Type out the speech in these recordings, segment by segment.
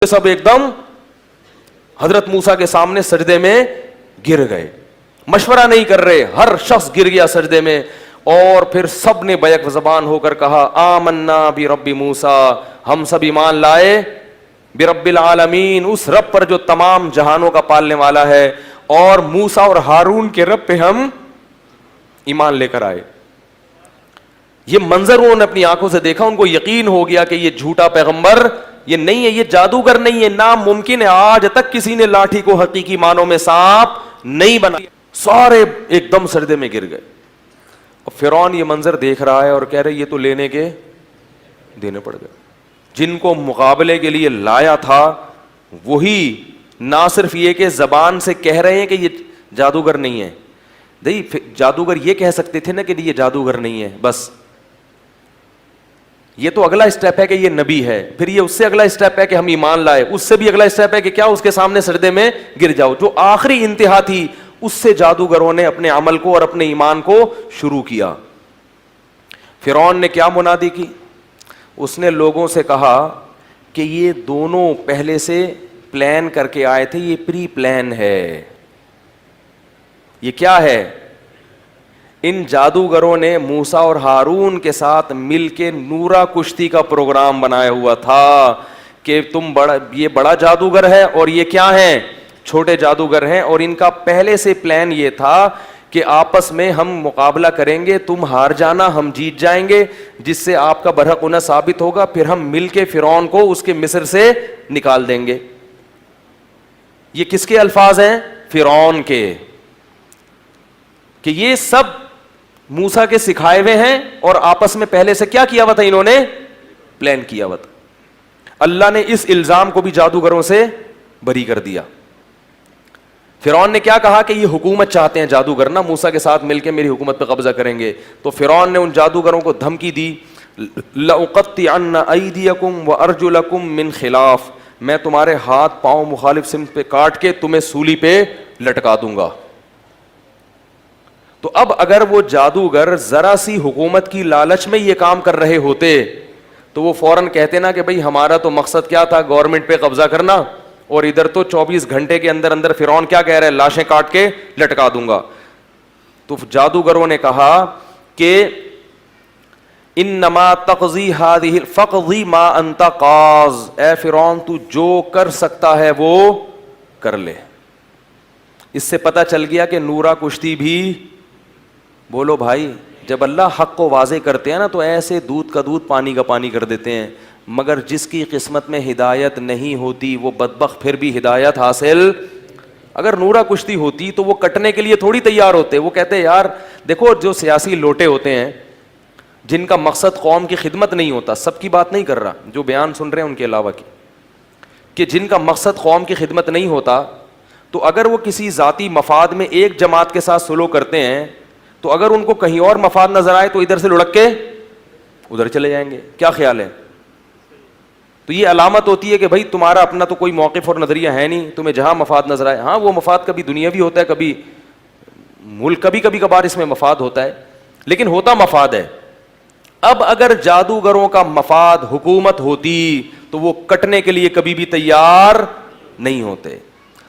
सब एकदम हजरत मूसा के सामने सजदे में गिर गए, मशवरा नहीं कर रहे, हर शख्स गिर गया सजदे में। और फिर सब ने बैक ज़बान होकर कहा आमन्ना बि रब्बि मूसा, हम सब ईमान लाए बिरब्बिल आलमीन, उस रब पर जो तमाम जहानों का पालने वाला है, और मूसा और हारून के रब पे हम ईमान लेकर आए। ये मंजर उन्होंने अपनी आंखों से देखा, उनको यकीन हो गया कि ये झूठा पैगंबर ये नहीं है, ये जादूगर नहीं है, नामुमकिन है। आज तक किसी ने लाठी को हकीकी मानों में सांप नहीं बना। सारे एकदम सजदे में गिर गए। और फिरौन ये मंजर देख रहा है और कह रहे ये तो लेने के देने पड़ गए। जिनको मुकाबले के लिए लाया था वही ना सिर्फ ये कि जबान से कह रहे हैं कि ये जादूगर नहीं है, नहीं जादूगर ये कह सकते थे ना कि ये जादूगर नहीं है, बस ये तो अगला स्टेप है कि ये नबी है, फिर ये उससे अगला स्टेप है कि हम ईमान लाए, उससे भी अगला स्टेप है कि क्या उसके सामने सजदे में गिर जाओ। जो आखिरी इंतहा थी उससे जादूगरों ने अपने अमल को और अपने ईमान को शुरू किया। फिरौन ने क्या मुनादी की? उसने लोगों से कहा कि ये दोनों पहले से प्लान करके आए थे, ये प्री प्लान है। ये क्या है? इन जादूगरों ने मूसा और हारून के साथ मिलके नूरा कुश्ती का प्रोग्राम बनाया हुआ था कि तुम ये बड़ा जादूगर है और ये क्या है, छोटे जादूगर हैं। और इनका पहले से प्लान ये था कि आपस में हम मुकाबला करेंगे, तुम हार जाना, हम जीत जाएंगे, जिससे आपका बरहकुना साबित होगा, फिर हम मिलके फिरौन को उसके मिस्र से निकाल देंगे। ये किसके अल्फाज हैं? फिरौन के, कि ये सब मूसा के सिखाए हुए हैं और आपस में पहले से क्या किया हुआ था, इन्होंने प्लान किया हुआ था। अल्लाह ने इस इल्जाम को भी जादूगरों से बरी कर दिया। फिरौन ने क्या कहा कि ये हुकूमत चाहते हैं जादूगर ना, मूसा के साथ मिलकर मेरी हुकूमत पर कब्जा करेंगे। तो फिरौन ने उन जादूगरों को धमकी दी, लउक़त्तिअन्न अयदियकुम व अर्जुलकुम मिन खिलाफ, मैं तुम्हारे हाथ पांव मुखालिफ सिमत पे काट के तुम्हें सूली पे लटका दूंगा। तो अब अगर वो जादूगर जरा सी हुकूमत की लालच में ये काम कर रहे होते तो वो फौरन कहते ना कि भाई हमारा तो मकसद क्या था, गवर्नमेंट पे कब्जा करना, और इधर तो 24 घंटे के अंदर अंदर फिरौन क्या कह रहा है, लाशें काट के लटका दूंगा। तो जादूगरों ने कहा कि इन्नमा तक़ज़ी हादिही फ़क़ज़ी मा अंता क़ाज़, ए फिरौन तू जो कर सकता है वो कर ले। इससे पता चल गया कि नूरा कुश्ती भी, बोलो भाई, जब अल्लाह हक को वाज़े करते हैं ना तो ऐसे दूध का दूध पानी का पानी कर देते हैं। मगर जिसकी किस्मत में हिदायत नहीं होती वो बदबख्त फिर भी हिदायत हासिल, अगर नूरा कुश्ती होती तो वो कटने के लिए थोड़ी तैयार होते। वो कहते यार देखो, जो सियासी लोटे होते हैं जिनका मकसद कौम की खिदमत नहीं होता, सबकी बात नहीं कर रहा, जो बयान सुन रहे हैं उनके अलावा की, कि जिनका मकसद कौम की खिदमत नहीं होता, तो अगर वो किसी ज़ाती मफाद में एक जमात के साथ सुलू करते हैं तो अगर उनको कहीं और मफाद नजर आए तो इधर से लुढ़क के उधर चले जाएंगे। क्या ख्याल है? तो ये अलामत होती है कि भाई तुम्हारा अपना तो कोई मौक़िफ़ और नजरिया है नहीं, तुम्हें जहां मफाद नजर आए। हाँ, वो मफाद कभी दुनियावी होता है, कभी मुल्क, कभी कभार इसमें मफाद होता है, लेकिन होता मफाद है। अब अगर जादूगरों का मफाद हुकूमत होती तो वो कटने के लिए कभी भी तैयार नहीं होते।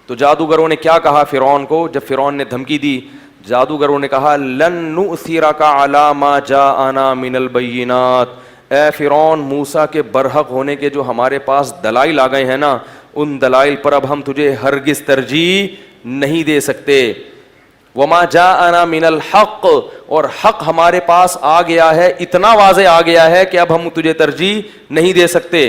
तो जादूगरों ने क्या कहा फिरौन को? जब फिरौन ने धमकी दी, जादूगरों ने कहा लन नुसिरका अला मा जाअना मिनल बय्यिनात, ए फिरौन मूसा के बरहक होने के जो हमारे पास दलाइल आ गए हैं ना, उन दलाइल पर अब हम तुझे हरगिज तरजीह नहीं दे सकते। वमा जाअना मिनल हक, और हक हमारे पास आ गया है, इतना वाज़े आ गया है कि अब हम तुझे तरजीह नहीं दे सकते।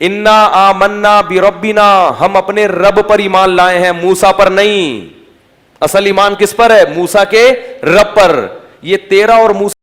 इन्ना आमन्ना बिरब्बिना, हम अपने रब पर ईमान लाए हैं, मूसा पर नहीं। असल ईमान किस पर है? मूसा के रब पर। ये तेरा और मूसा